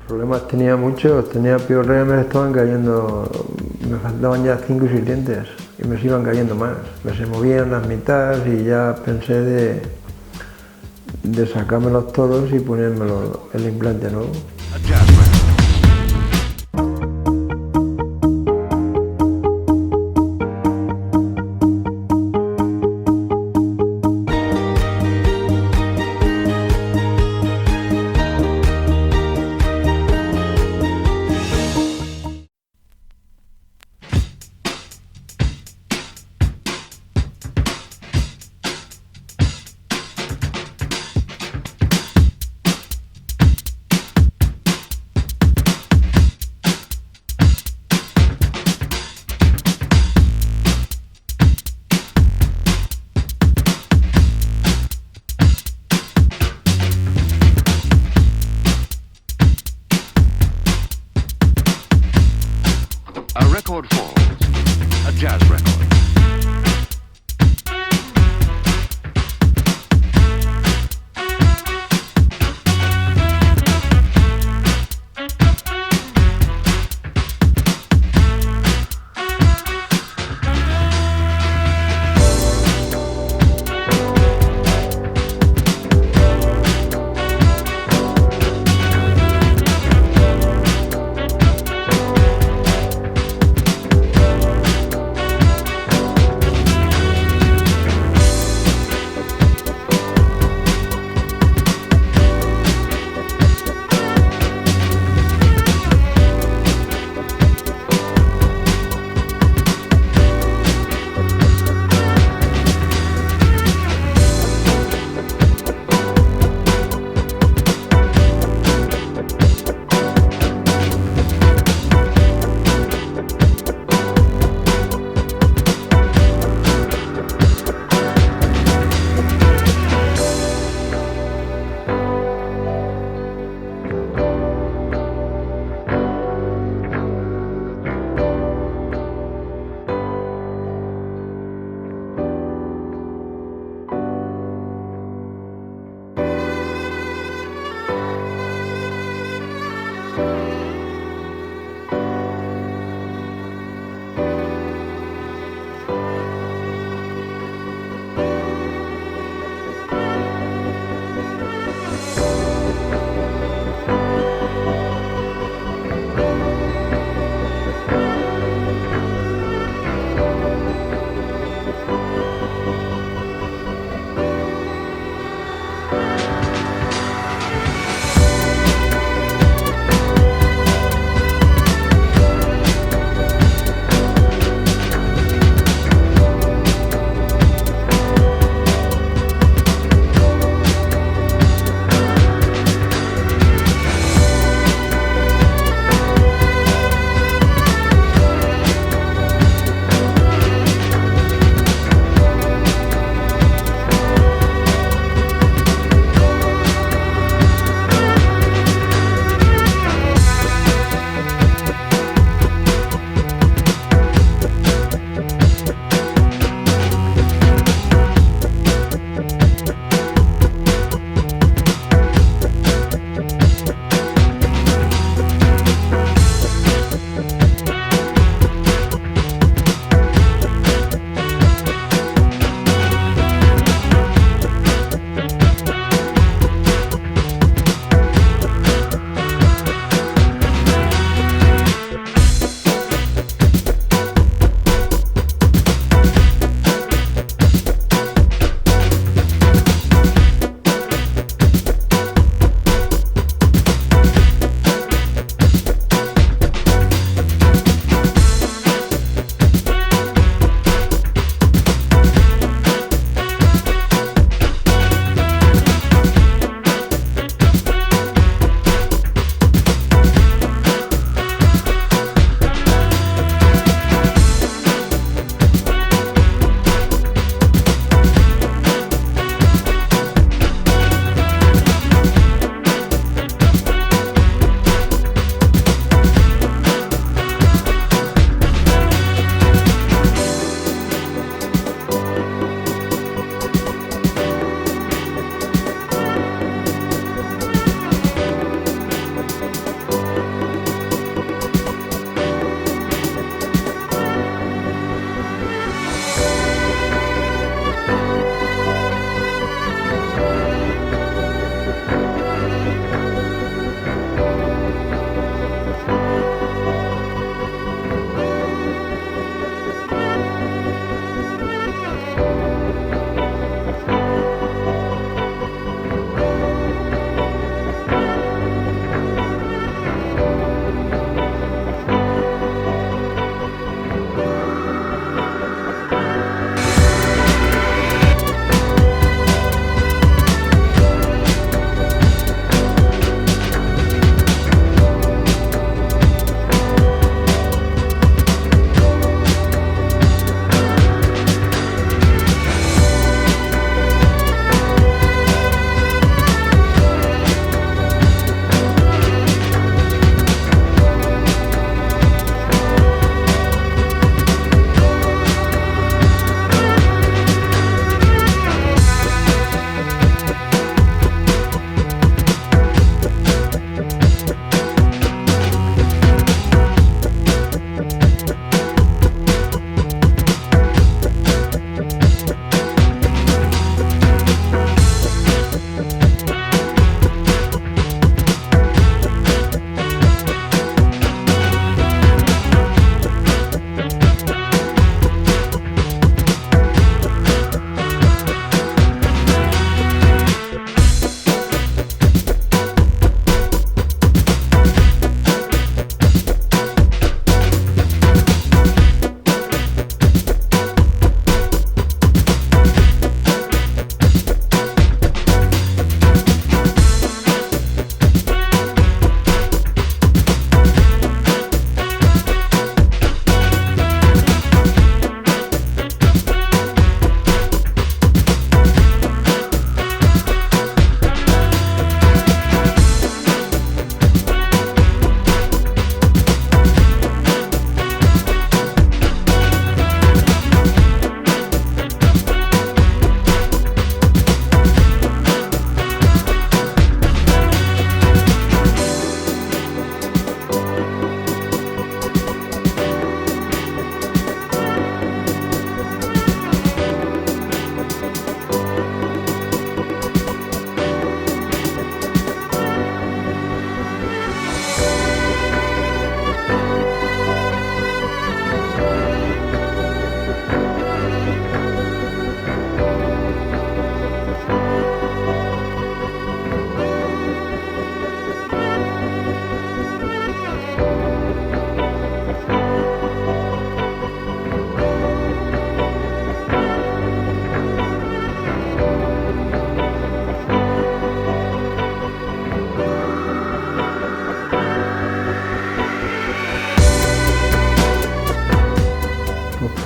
Problemas tenía muchos, tenía piorrea, me estaban cayendo, me faltaban ya 5 o 6 dientes y me se iban cayendo más. Me se movían las mitades y ya pensé de sacármelos todos y ponérmelo el implante nuevo.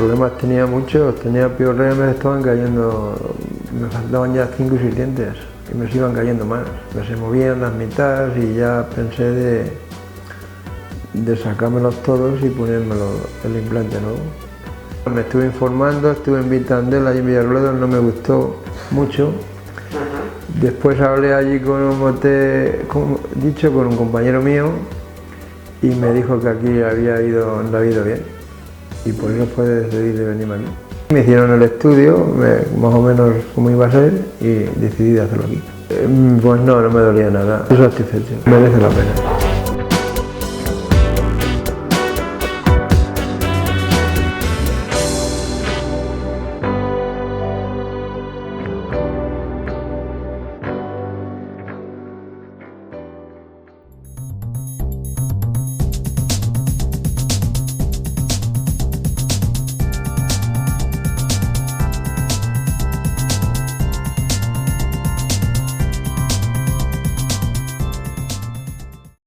problemas tenía muchos, tenía piorrea, me estaban cayendo, me faltaban ya 5 o 6 dientes y me iban cayendo más. Me se movían las mitades y ya pensé de sacármelos todos y ponérmelo el implante nuevo. Me estuve informando, estuve en Implantes y en Villarruedas, no me gustó mucho. Después hablé allí con un compañero mío y me dijo que aquí le había ido bien y por eso fue decidir de venirme aquí. Me hicieron el estudio, más o menos cómo iba a ser y decidí de hacerlo aquí. Pues no me dolía nada, estoy satisfecho, merece la pena.